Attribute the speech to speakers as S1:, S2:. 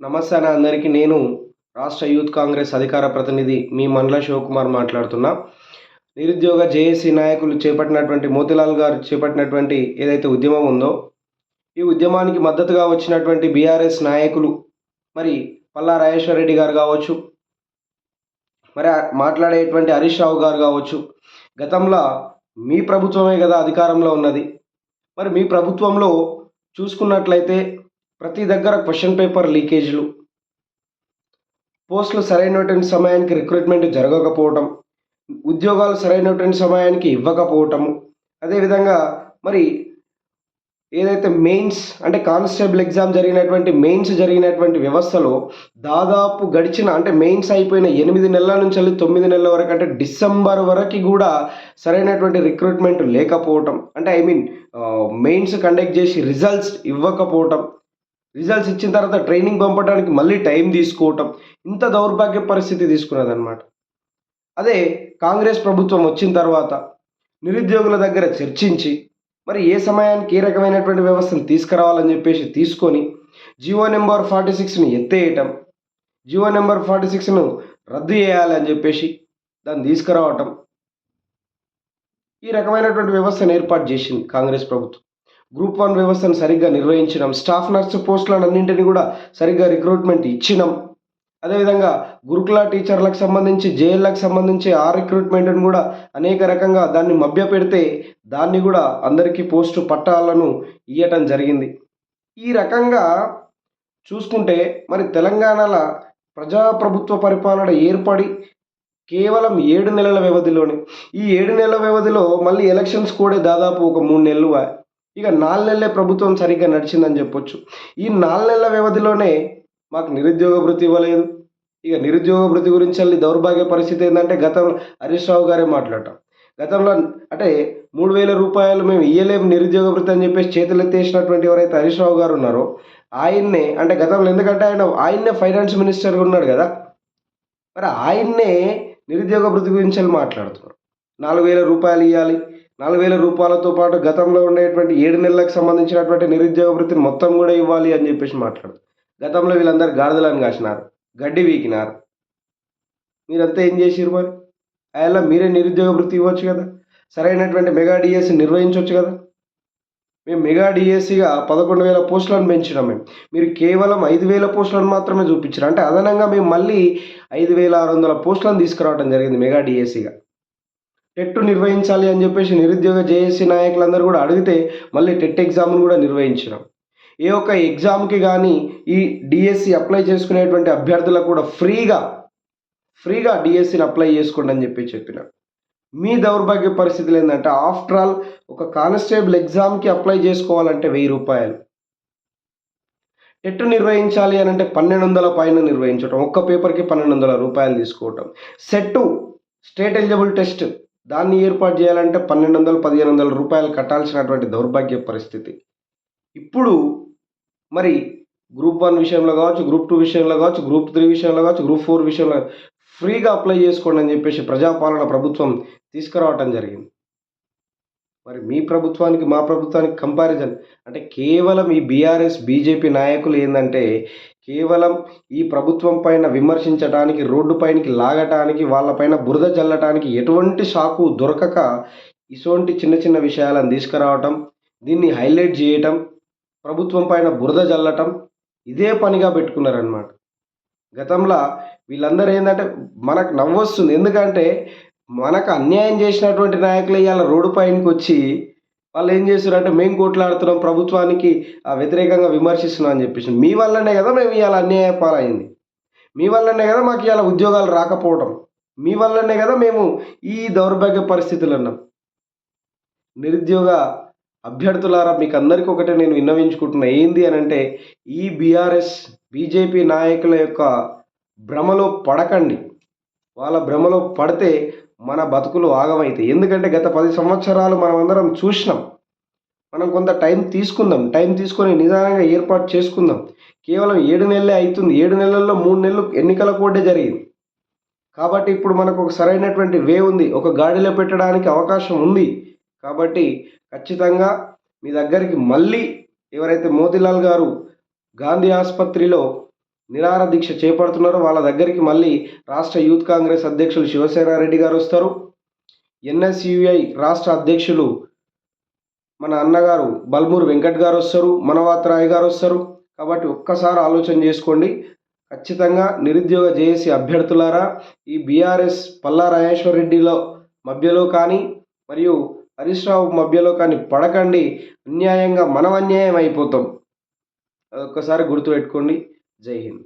S1: నమస్తే అన్న అందరికీ. నేను రాష్ట్ర యూత్ కాంగ్రెస్ అధికార ప్రతినిధి మీ మండల శివకుమార్ మాట్లాడుతున్నా. నిరుద్యోగ జేఏసీ నాయకులు చేపట్టినటువంటి మోతీలాల్ గారు చేపట్టినటువంటి ఏదైతే ఉద్యమం ఉందో, ఈ ఉద్యమానికి మద్దతుగా వచ్చినటువంటి బీఆర్ఎస్ నాయకులు మరి పల్లా రాజేశ్వర్ రెడ్డి గారు కావచ్చు, మరి మాట్లాడేటువంటి హరీష్ రావు గారు కావచ్చు, గతంలో మీ ప్రభుత్వమే కదా అధికారంలో ఉన్నది. మరి మీ ప్రభుత్వంలో చూసుకున్నట్లయితే ప్రతి దగ్గర క్వశ్చన్ పేపర్ లీకేజ్‌లు, పోస్టులు సరైనటువంటి సమయానికి రిక్రూట్మెంట్ జరగకపోవటం, ఉద్యోగాలు సరైనటువంటి సమయానికి ఇవ్వకపోవటము, అదేవిధంగా మరి ఏదైతే మెయిన్స్ అంటే కానిస్టేబుల్ ఎగ్జామ్ జరిగినటువంటి వ్యవస్థలో దాదాపు గడిచిన అంటే మెయిన్స్ అయిపోయిన 8 నెలల నుంచెల్లి 9 నెలల వరకు అంటే డిసెంబర్ వరకి గూడా సరైనటువంటి రిక్రూట్మెంట్ లేకపోవటం. అంటే మెయిన్స్ కండక్ట్ చేసి రిజల్ట్స్ ఇవ్వకపోవటం, రిజల్ట్స్ ఇచ్చిన తర్వాత ట్రైనింగ్ పంపడానికి మళ్ళీ టైం తీసుకోవటం, ఇంత దౌర్భాగ్య పరిస్థితి తీసుకున్నదనమాట. అదే కాంగ్రెస్ ప్రభుత్వం వచ్చిన తర్వాత నిరుద్యోగుల దగ్గర చర్చించి మరి ఏ సమయానికి ఏ రకమైనటువంటి వ్యవస్థను తీసుకురావాలని చెప్పేసి తీసుకొని జియో నెంబర్ 46ని ఎత్తేయటం, జియో నెంబర్ 46ను రద్దు చేయాలని చెప్పేసి దాన్ని తీసుకురావటం, ఈ రకమైనటువంటి వ్యవస్థను ఏర్పాటు చేసింది కాంగ్రెస్ ప్రభుత్వం. గ్రూప్ 1 వ్యవస్థను సరిగ్గా నిర్వహించడం, స్టాఫ్ నర్సు పోస్టులన్నింటినీ కూడా సరిగ్గా రిక్రూట్మెంట్ ఇచ్చినాం. అదేవిధంగా గురుకుల టీచర్లకు సంబంధించి, జేఎల్‌లకు సంబంధించి ఆ రిక్రూట్మెంట్‌ను కూడా అనేక రకంగా దాన్ని మభ్యపెడితే దాన్ని కూడా అందరికీ పోస్టు పట్టాలను ఇయ్యటం జరిగింది. ఈ రకంగా చూసుకుంటే మరి తెలంగాణలో ప్రజాప్రభుత్వ పరిపాలన ఏర్పడి కేవలం 7 నెలల వ్యవధిలోనే, ఈ 7 నెలల వ్యవధిలో మళ్ళీ ఎలక్షన్స్ కూడా దాదాపు ఒక 3 నెలలు ఇక 4 నెలలే ప్రభుత్వం సరిగ్గా నడిచిందని చెప్పొచ్చు. ఈ 4 నెలల వ్యవధిలోనే మాకు నిరుద్యోగ భృతి ఇవ్వలేదు. ఇక నిరుద్యోగ భృతి గురించి దౌర్భాగ్య పరిస్థితి ఏందంటే గతంలో హరీష్ రావు గారే మాట్లాడటం. గతంలో అంటే 3,000 రూపాయలు మేము ఇయ్యలేము నిరుద్యోగ భృతి అని చెప్పేసి చేతులెత్తేసినటువంటి ఎవరైతే హరీష్ రావు గారు ఉన్నారో ఆయన్నే అంటే గతంలో ఎందుకంటే ఆయన్నే ఫైనాన్స్ మినిస్టర్‌గా ఉన్నాడు కదా! మరి ఆయన్నే నిరుద్యోగ భృతి గురించి మాట్లాడుతున్నారు. 4,000 రూపాయలు ఇయ్యాలి. 4,000 రూపాయలతో పాటు గతంలో ఉండేటువంటి 7 నెలలకు సంబంధించినటువంటి నిరుద్యోగ భృతిని మొత్తం కూడా ఇవ్వాలి అని చెప్పేసి మాట్లాడుతున్నారు. గతంలో వీళ్ళందరూ గాడిదలను కాసినారు, గడ్డి వీకినారు. మీరంతా ఏం చేసిర్రు మరి? అయ్యలా మీరే నిరుద్యోగ భృతి ఇవ్వచ్చు కదా! సరైనటువంటి మెగా డిఎస్సి నిర్వహించవచ్చు కదా! మేము మెగా డిఎస్సిగా 11,000 పోస్టులను పెంచినాం మేము. మీరు కేవలం 5,000 పోస్టులను మాత్రమే చూపించారు. అంటే అదనంగా మేము మళ్ళీ 5,600 పోస్టులను తీసుకురావడం జరిగింది మెగా డిఎస్సిగా. టెట్ నిర్వహించాలి అని చెప్పేసి నిరుద్యోగ జేఏసీ నాయకులందరూ కూడా అడిగితే మళ్ళీ టెట్ ఎగ్జామ్‌ను కూడా నిర్వహించినాం. ఏ ఒక్క ఎగ్జామ్‌కి కానీ ఈ డిఎస్సి అప్లై చేసుకునేటువంటి అభ్యర్థులకు కూడా ఫ్రీగా డిఎస్సిని అప్లై చేసుకోండి అని చెప్పిన. మీ దౌర్భాగ్య పరిస్థితులు ఏంటంటే ఆఫ్టర్ ఆల్ ఒక కానిస్టేబుల్ ఎగ్జామ్‌కి అప్లై చేసుకోవాలంటే రూ. 1,000. టెట్ నిర్వహించాలి అని అంటే 1,200 పైన నిర్వహించడం. ఒక్క పేపర్‌కి రూ. 1,200 తీసుకోవటం. సెట్టు స్టేట్ ఎలిజిబుల్ టెస్ట్ దాన్ని ఏర్పాటు చేయాలంటే 1,200, 1,500 రూపాయలు కట్టాల్సినటువంటి దౌర్భాగ్య పరిస్థితి. ఇప్పుడు మరి గ్రూప్ 1 విషయంలో కావచ్చు, గ్రూప్ 2 విషయంలో కావచ్చు, గ్రూప్ 3 విషయంలో కావచ్చు, గ్రూప్ 4 విషయంలో ఫ్రీగా అప్లై చేసుకోండి అని చెప్పేసి ప్రజాపాలన ప్రభుత్వం తీసుకురావటం జరిగింది. మరి మీ ప్రభుత్వానికి మా ప్రభుత్వానికి కంపారిజన్ అంటే కేవలం ఈ బీఆర్ఎస్, బీజేపీ నాయకులు ఏందంటే కేవలం ఈ ప్రభుత్వం పైన విమర్శించడానికి, రోడ్డు పైనకి లాగటానికి, వాళ్ళపైన బురద చల్లటానికి ఎటువంటి సాకు దొరకక ఇటువంటి చిన్న చిన్న విషయాలను తీసుకురావటం, దీన్ని హైలైట్ చేయటం, ప్రభుత్వం పైన బురద జల్లటం ఇదే పనిగా పెట్టుకున్నారనమాట. గతంలో వీళ్ళందరూ ఏంటంటే మనకు నవ్వొస్తుంది. ఎందుకంటే మనకు అన్యాయం చేసినటువంటి నాయకులు ఇవాళ రోడ్డు పైనకి వచ్చి వాళ్ళు ఏం చేస్తున్నారంటే మేము కొట్లాడుతున్నాం, ప్రభుత్వానికి వ్యతిరేకంగా విమర్శిస్తున్నాం అని చెప్పేసి. మీ వల్లనే కదా మేము ఇవాళ అన్యాయ పాలైంది, మీ వల్లనే కదా మాకు ఇవాళ ఉద్యోగాలు రాకపోవడం, మీ వల్లనే కదా మేము ఈ దౌర్భాగ్య పరిస్థితులు ఉన్నాం. నిరుద్యోగ అభ్యర్థులారా మీకు అందరికీ ఒకటే నేను విన్నవించుకుంటున్నా. ఏంది అని అంటే ఈ బీఆర్ఎస్, బీజేపీ నాయకుల యొక్క భ్రమలో పడకండి. వాళ్ళ భ్రమలో పడితే మన బతుకులు ఆగమవుతాయి. ఎందుకంటే గత 10 సంవత్సరాలు మనం అందరం చూసినాం. మనం కొంత టైం తీసుకుందాం, టైం తీసుకొని నిదానంగా ఏర్పాటు చేసుకుందాం. కేవలం 7 నెలలే అవుతుంది. 7 నెలల్లో 3 నెలలు ఎన్నికల కోడే జరిగింది. కాబట్టి ఇప్పుడు మనకు ఒక సరైనటువంటి వే ఉంది, ఒక గాడిలో పెట్టడానికి అవకాశం ఉంది. కాబట్టి ఖచ్చితంగా మీ దగ్గరికి మళ్ళీ ఎవరైతే మోతీలాల్ గారు గాంధీ ఆసుపత్రిలో నిరాహార దీక్ష చేపడుతున్నారో వాళ్ళ దగ్గరికి మళ్ళీ రాష్ట్ర యూత్ కాంగ్రెస్ అధ్యక్షులు శివసేనారెడ్డి గారు వస్తారు. ఎన్ఎస్యుఐ రాష్ట్ర అధ్యక్షులు మన అన్నగారు బల్మూరు వెంకట్ గారు వస్తారు, మనవాత్రాయ్ గారు వస్తారు. కాబట్టి ఒక్కసారి ఆలోచన చేసుకోండి. ఖచ్చితంగా నిరుద్యోగ జేఏసీ అభ్యర్థులారా, ఈ బీఆర్ఎస్ పల్లా రాజేశ్వర్ రెడ్డిలో మధ్యలో కానీ మరియు హరీష్ రావు మధ్యలో కానీ పడకండి. అన్యాయంగా మనం అన్యాయం అయిపోతాం. అదొక్కసారి గుర్తుపెట్టుకోండి. జై హింద్.